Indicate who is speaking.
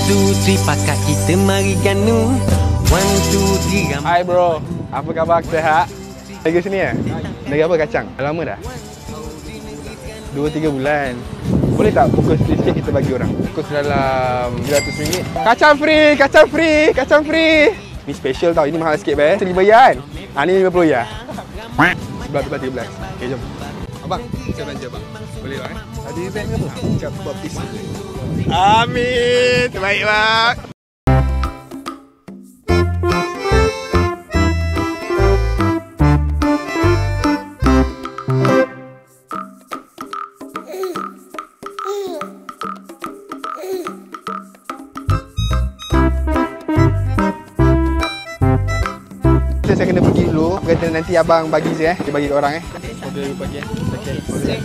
Speaker 1: 2, 3 pakat kita mari ganu. 1, 2, 3.
Speaker 2: Hai bro, apa khabar? Sehat? Lagi sini ya? Lagi apa kacang? Dah lama dah? 2-3 bulan. Boleh tak fokus sikit kita bagi orang? Fokus dalam RM300. Kacang free! Kacang free! Kacang free! Ni special tau, ini mahal sikit bayar. Seri bayar kan? Ni RM50 ya. Sebelah tu 13. Okay, jom. Abang, saya belanja abang. Boleh bang? Ada event ke apa? Kat baptis. Amin! Terbaik bang! Saya kena pergi dulu. Kata nanti abang bagi saya dia bagi orang Okey, bagi Okey.